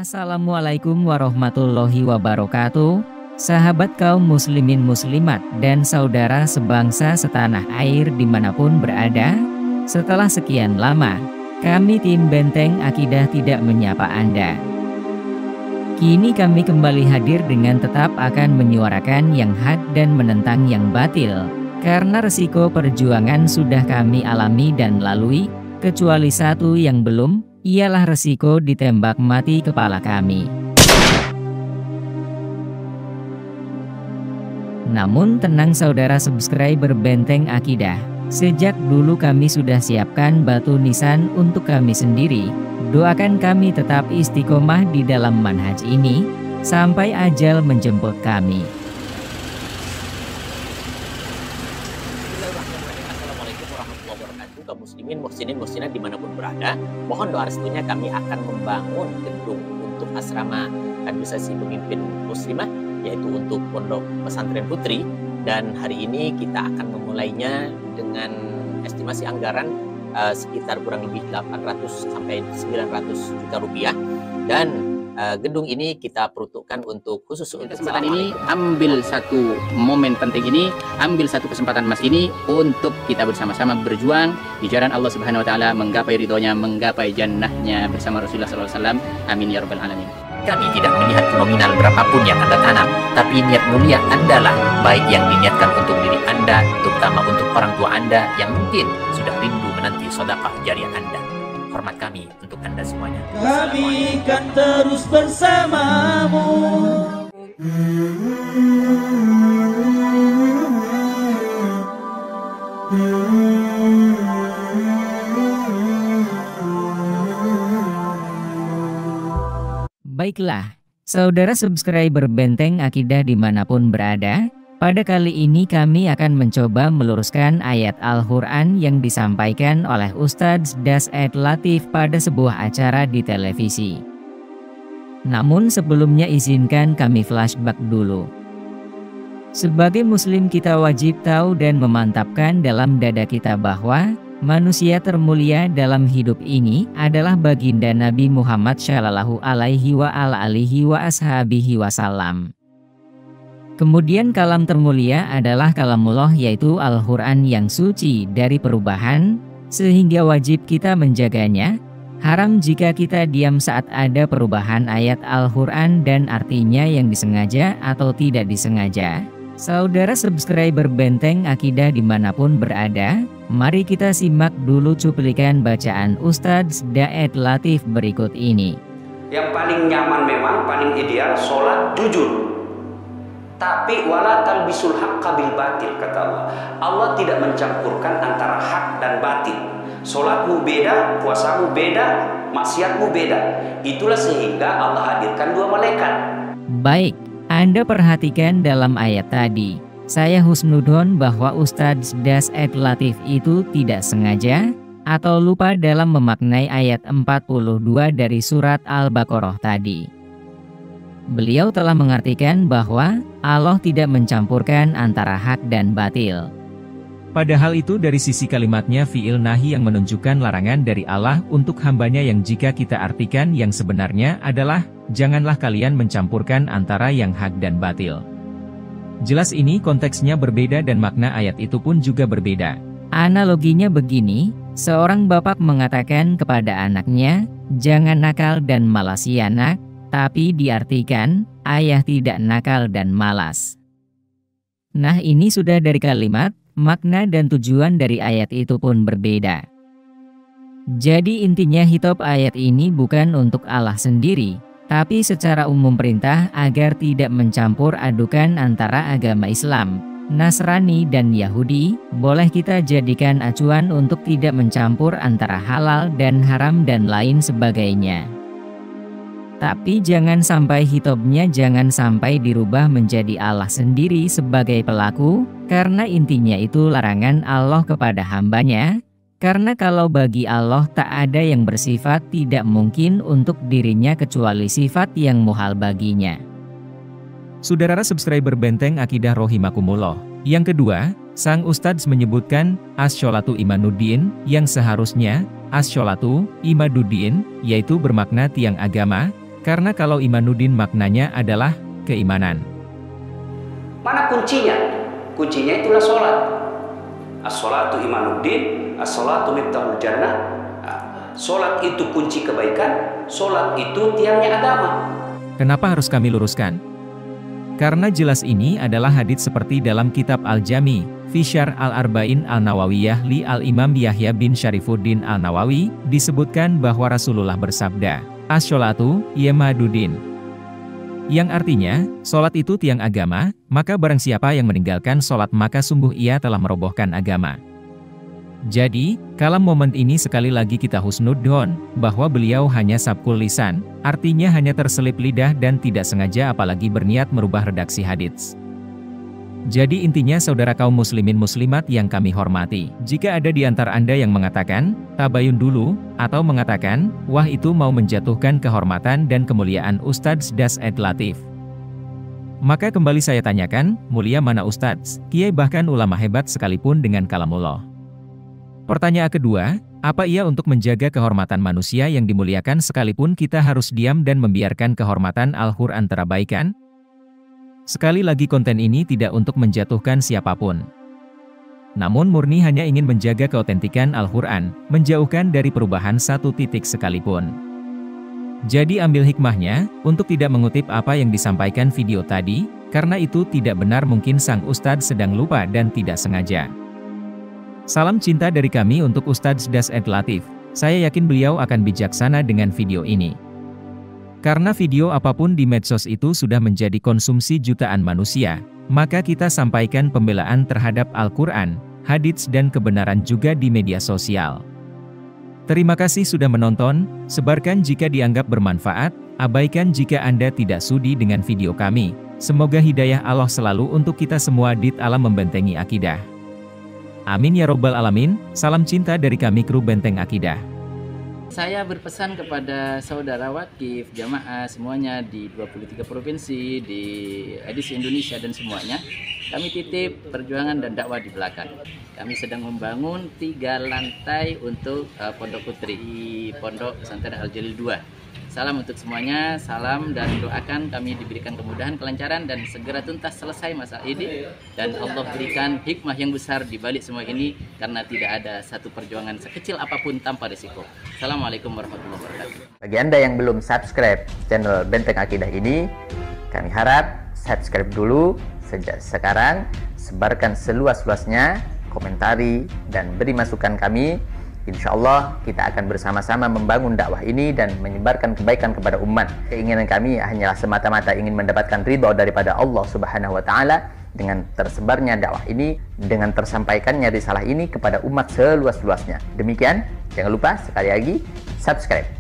Assalamualaikum warahmatullahi wabarakatuh. Sahabat kaum muslimin muslimat dan saudara sebangsa setanah air dimanapun berada. Setelah sekian lama, kami tim Benteng Akidah tidak menyapa Anda. Kini kami kembali hadir dengan tetap akan menyuarakan yang hak dan menentang yang batil. Karena resiko perjuangan sudah kami alami dan lalui, kecuali satu yang belum, ialah resiko ditembak mati kepala kami. Namun tenang saudara subscriber Benteng Akidah, sejak dulu kami sudah siapkan batu nisan untuk kami sendiri. Doakan kami tetap istiqomah di dalam manhaj ini, sampai ajal menjemput kami. Assalamualaikum warahmatullahi wabarakatuh. Kaum muslimin, muhsinin, muhsinat dimanapun berada, mohon doa restunya kami akan membangun gedung untuk asrama administrasi pemimpin muslimah, yaitu untuk Pondok Pesantren Putri. Dan hari ini kita akan memulainya dengan estimasi anggaran sekitar kurang lebih 800 sampai 900 juta rupiah. Dan gedung ini kita peruntukkan untuk khusus untuk kesempatan ini, ambil satu momen penting ini, ambil satu kesempatan emas ini untuk kita bersama-sama berjuang di jalan Allah Subhanahu wa taala, menggapai ridhonya, menggapai jannahnya bersama Rasulullah SAW. Amin ya rabbal alamin. Kami tidak melihat nominal berapapun yang Anda tanam, tapi niat mulia Anda lah, baik yang diniatkan untuk diri Anda, terutama untuk orang tua Anda yang mungkin sudah rindu menanti sedekah jariah Anda. Hormat kami untuk Anda semuanya. Kami kan terus bersamamu. Baiklah, saudara subscriber Benteng Akidah dimanapun berada, pada kali ini kami akan mencoba meluruskan ayat Al-Quran yang disampaikan oleh Ustadz Das'ed Latif pada sebuah acara di televisi. Namun sebelumnya izinkan kami flashback dulu. Sebagai muslim kita wajib tahu dan memantapkan dalam dada kita bahwa manusia termulia dalam hidup ini adalah baginda Nabi Muhammad Shallallahu Alaihi Wasallam. Kemudian kalam termulia adalah kalamullah, yaitu Al-Quran yang suci dari perubahan, sehingga wajib kita menjaganya. Haram jika kita diam saat ada perubahan ayat Al-Quran dan artinya yang disengaja atau tidak disengaja. Saudara subscriber Benteng Akidah dimanapun berada, mari kita simak dulu cuplikan bacaan Ustadz Das'ed Latif berikut ini. Yang paling nyaman memang, paling ideal, sholat jujur. Tapi wala talbisul haqqa bil batil, kata Allah. Allah tidak mencampurkan antara hak dan batil. Sholatmu beda, puasamu beda, maksiatmu beda. Itulah sehingga Allah hadirkan dua malaikat. Baik, Anda perhatikan dalam ayat tadi. Saya husnudon bahwa Ustadz Das'ed Latif itu tidak sengaja atau lupa dalam memaknai ayat 42 dari surat Al-Baqarah tadi. Beliau telah mengartikan bahwa Allah tidak mencampurkan antara hak dan batil. Padahal itu dari sisi kalimatnya fi'il nahi yang menunjukkan larangan dari Allah untuk hambanya, yang jika kita artikan yang sebenarnya adalah, janganlah kalian mencampurkan antara yang hak dan batil. Jelas ini konteksnya berbeda dan makna ayat itu pun juga berbeda. Analoginya begini, seorang bapak mengatakan kepada anaknya, jangan nakal dan malas ya nak, tapi diartikan, ayah tidak nakal dan malas. Nah ini sudah dari kalimat, makna dan tujuan dari ayat itu pun berbeda. Jadi intinya hitop ayat ini bukan untuk Allah sendiri, tapi secara umum perintah agar tidak mencampur adukan antara agama Islam, Nasrani dan Yahudi. Boleh kita jadikan acuan untuk tidak mencampur antara halal dan haram dan lain sebagainya. Tapi jangan sampai hitobnya jangan sampai dirubah menjadi Allah sendiri sebagai pelaku, karena intinya itu larangan Allah kepada hambanya. Karena kalau bagi Allah tak ada yang bersifat tidak mungkin untuk dirinya kecuali sifat yang muhal baginya. Saudara subscriber Benteng Akidah Rohimakumullah. Yang kedua, sang Ustadz menyebutkan as-sholatu imanuddin, yang seharusnya as-sholatu imaduddin, yaitu bermakna tiang agama. Karena kalau Imanuddin maknanya adalah keimanan. Mana kuncinya? Kuncinya itulah sholat. As-sholatu imanuddin, as-sholatu miftahul jannah. Sholat itu kunci kebaikan, sholat itu tiangnya agama. Kenapa harus kami luruskan? Karena jelas ini adalah hadits seperti dalam kitab Al-Jami, fi Syarh Al-Arba'in Al-Nawawiyah li Al-Imam Yahya bin Syarifuddin Al-Nawawi, disebutkan bahwa Rasulullah bersabda, "As-sholatu imaduddin." Yang artinya, sholat itu tiang agama, maka barang siapa yang meninggalkan sholat maka sungguh ia telah merobohkan agama. Jadi, kalam momen ini sekali lagi kita husnudzon, bahwa beliau hanya sabkul lisan, artinya hanya terselip lidah dan tidak sengaja apalagi berniat merubah redaksi hadits. Jadi intinya saudara kaum muslimin muslimat yang kami hormati, jika ada di antara Anda yang mengatakan, tabayun dulu, atau mengatakan, wah itu mau menjatuhkan kehormatan dan kemuliaan Ustadz Das'ed Latif. Maka kembali saya tanyakan, mulia mana Ustadz, kiai bahkan ulama hebat sekalipun dengan kalamullah. Pertanyaan kedua, apa iya untuk menjaga kehormatan manusia yang dimuliakan sekalipun kita harus diam dan membiarkan kehormatan Al-Quran terabaikan? Sekali lagi konten ini tidak untuk menjatuhkan siapapun. Namun murni hanya ingin menjaga keotentikan Al-Quran, menjauhkan dari perubahan satu titik sekalipun. Jadi ambil hikmahnya, untuk tidak mengutip apa yang disampaikan video tadi, karena itu tidak benar mungkin sang Ustadz sedang lupa dan tidak sengaja. Salam cinta dari kami untuk Ustadz Das'ed Latif. Saya yakin beliau akan bijaksana dengan video ini. Karena video apapun di medsos itu sudah menjadi konsumsi jutaan manusia, maka kita sampaikan pembelaan terhadap Al-Quran, hadits dan kebenaran juga di media sosial. Terima kasih sudah menonton, sebarkan jika dianggap bermanfaat, abaikan jika Anda tidak sudi dengan video kami. Semoga hidayah Allah selalu untuk kita semua di alam membentengi akidah. Amin ya robbal alamin, salam cinta dari kami kru Benteng Akidah. Saya berpesan kepada saudara wakif, jamaah semuanya di 23 provinsi, di edisi Indonesia dan semuanya. Kami titip perjuangan dan dakwah di belakang. Kami sedang membangun 3 lantai untuk Pondok Putri, Pondok Pesantren Al-Jalil 2. Salam untuk semuanya, salam dan doakan kami diberikan kemudahan, kelancaran dan segera tuntas selesai masalah ini. Dan Allah berikan hikmah yang besar di balik semua ini karena tidak ada satu perjuangan sekecil apapun tanpa risiko. Assalamualaikum warahmatullahi wabarakatuh. Bagi Anda yang belum subscribe channel Benteng Akidah ini, kami harap subscribe dulu sejak sekarang, sebarkan seluas-luasnya, komentari dan beri masukan kami. Insya Allah kita akan bersama-sama membangun dakwah ini dan menyebarkan kebaikan kepada umat. Keinginan kami hanyalah semata-mata ingin mendapatkan ridho daripada Allah Subhanahu wa Ta'ala dengan tersebarnya dakwah ini, dengan tersampaikannya risalah ini kepada umat seluas-luasnya. Demikian, jangan lupa sekali lagi subscribe.